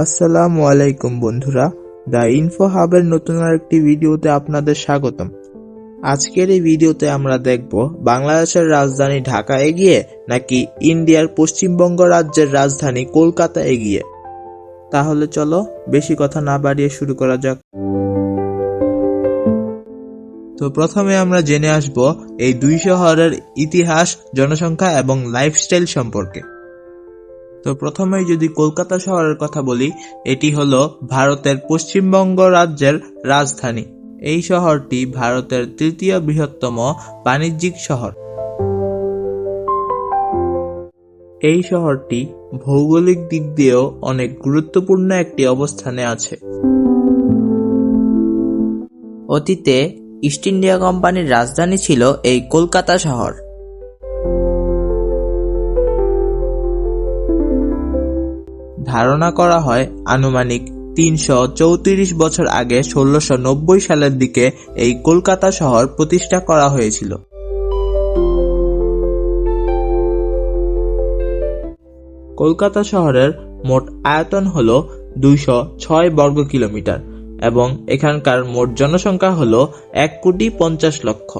আসসালামু আলাইকুম বন্ধুরা, দ্য ইনফো হাবের নতুন আরেকটি ভিডিওতে আপনাদের স্বাগতম। আজকের এই ভিডিওতে আমরা দেখব বাংলাদেশের রাজধানী ঢাকা এগিয়ে নাকি ইন্ডিয়ার পশ্চিমবঙ্গ রাজ্যের রাজধানী কলকাতা এগিয়ে। তাহলে চলো বেশি কথা না বাড়িয়ে শুরু করা যাক। তো প্রথমে আমরা জেনে আসব এই দুই শহরের ইতিহাস, জনসংখ্যা এবং লাইফস্টাইল সম্পর্কে। তো প্রথমেই যদি কলকাতা শহরের কথা বলি, এটি হলো ভারতের পশ্চিমবঙ্গ রাজ্যের রাজধানী। এই শহরটি ভারতের তৃতীয় বৃহত্তম বাণিজ্যিক শহর। এই শহরটি ভৌগোলিক দিক দিয়েও অনেক গুরুত্বপূর্ণ একটি অবস্থানে আছে। অতীতে ইস্ট ইন্ডিয়া কোম্পানির রাজধানী ছিল এই কলকাতা শহর। ধারণা করা হয় আনুমানিক ৩৩৪ বছর আগে ১৬৯০ সালের দিকে এই কলকাতা শহর প্রতিষ্ঠা করা হয়েছিল। কলকাতা শহরের মোট আয়তন হল ২০৬ বর্গ কিলোমিটার এবং এখানকার মোট জনসংখ্যা হল ১,৫০,০০,০০০।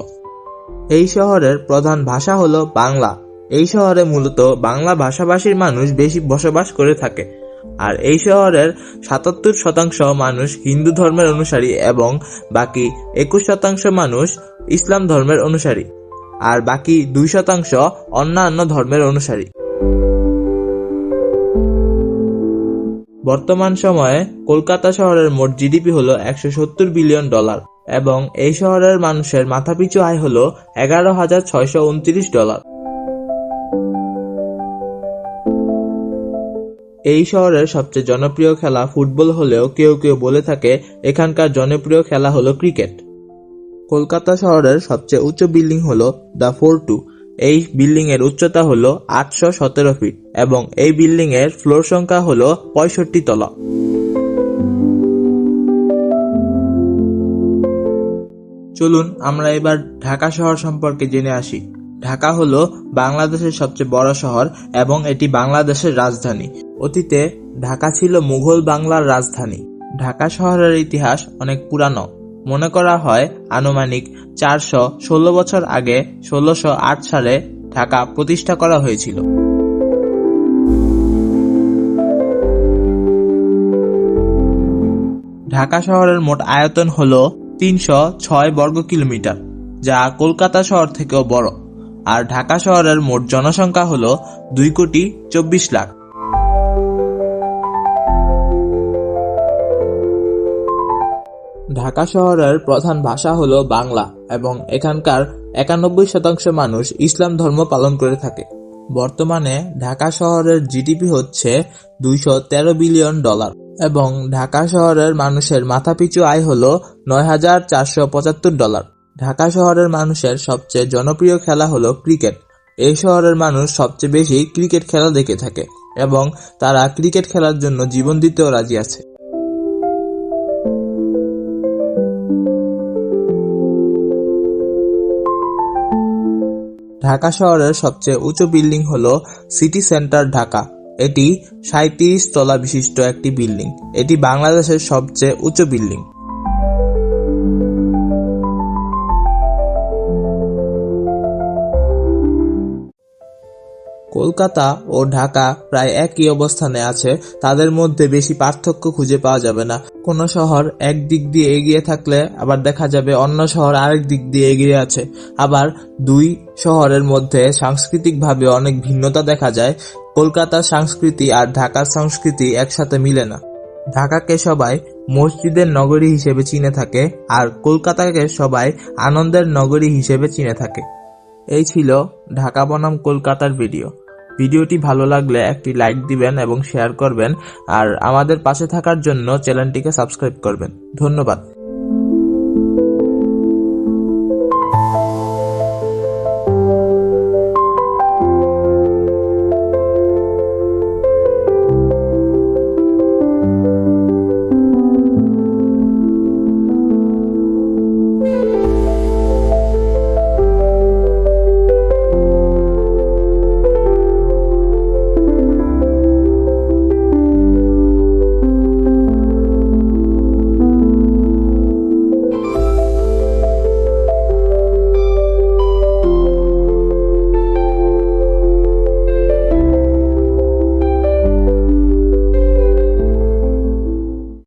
এই শহরের প্রধান ভাষা হল বাংলা। এই শহরে মূলত বাংলা ভাষাভাষীর মানুষ বেশি বসবাস করে থাকে। আর এই শহরের ৭৭% মানুষ হিন্দু ধর্মের অনুসারী এবং বাকি ২১% মানুষ ইসলাম ধর্মের অনুসারী, আর বাকি ২% অন্যান্য ধর্মের অনুসারী। বর্তমান সময়ে কলকাতা শহরের মোট জিডিপি হল $১৭০ বিলিয়ন এবং এই শহরের মানুষের মাথাপিছু আয় হল $১১,৬২৯। এই শহরের সবচেয়ে জনপ্রিয় খেলা ফুটবল হলেও কেউ কেউ বলে থাকে এখানকার জনপ্রিয় খেলা হলো ক্রিকেট। কলকাতা শহরের সবচেয়ে উচ্চ বিল্ডিং হলো দ্য 42। এই বিল্ডিং এর উচ্চতা হলো ৮১৭ ফিট এবং এই বিল্ডিং এর ফ্লোর সংখ্যা হলো ৬৫ তলা। চলুন আমরা এবার ঢাকা শহর সম্পর্কে জেনে আসি। ঢাকা হলো বাংলাদেশের সবচেয়ে বড় শহর এবং এটি বাংলাদেশের রাজধানী। অতীতে ঢাকা ছিল মুঘল বাংলার রাজধানী। ঢাকা শহরের ইতিহাস অনেক পুরানো। মনে করা হয় আনুমানিক ৪১৬ বছর আগে ১৬০৮ সালে ঢাকা প্রতিষ্ঠা করা হয়েছিল। ঢাকা শহরের মোট আয়তন হল ৩০৬ বর্গ কিলোমিটার, যা কলকাতা শহর থেকেও বড়। আর ঢাকা শহরের মোট জনসংখ্যা হল ২,২৪,০০,০০০। ঢাকা শহরের প্রধান ভাষা হল বাংলা এবং এখানকার ৯১% মানুষ ইসলাম ধর্ম পালন করে থাকে। বর্তমানে ঢাকা শহরের জিডিপি হচ্ছে $২১৩ বিলিয়ন এবং ঢাকা শহরের মানুষের মাথাপিছু আয় হল $৯,৪৭৫। ঢাকা শহরের মানুষের সবচেয়ে জনপ্রিয় খেলা হলো ক্রিকেট। এই শহরের মানুষ সবচেয়ে বেশি ক্রিকেট খেলা দেখে থাকে এবং তারা ক্রিকেট খেলার জন্য জীবন দিতেও রাজি আছে। ঢাকা শহরের সবচেয়ে উঁচু বিল্ডিং হলো সিটি সেন্টার ঢাকা। এটি ৩৭ তলা বিশিষ্ট একটি বিল্ডিং। এটি বাংলাদেশের সবচেয়ে উঁচু বিল্ডিং। কলকাতা ও ঢাকা প্রায় একই অবস্থানে আছে, তাদের মধ্যে বেশি পার্থক্য খুঁজে পাওয়া যাবে না। কোন শহর এক দিক দিয়ে এগিয়ে থাকলে আবার দেখা যাবে অন্য শহর আরেক দিক দিয়ে এগিয়ে আছে। আবার দুই শহরের মধ্যে সাংস্কৃতিকভাবে অনেক ভিন্নতা দেখা যায়। কলকাতার সংস্কৃতি আর ঢাকার সংস্কৃতি একসাথে মিলে না। ঢাকাকে সবাই মসজিদের নগরী হিসেবে চিনে থাকে আর কলকাতাকে সবাই আনন্দের নগরী হিসেবে চিনে থাকে। এই ছিল ঢাকা বনাম কলকাতার ভিডিওটি ভালো লাগলে একটি লাইক দিবেন এবং শেয়ার করবেন আর আমাদের পাশে থাকার জন্য চ্যানেলটিকে সাবস্ক্রাইব করবেন। ধন্যবাদ।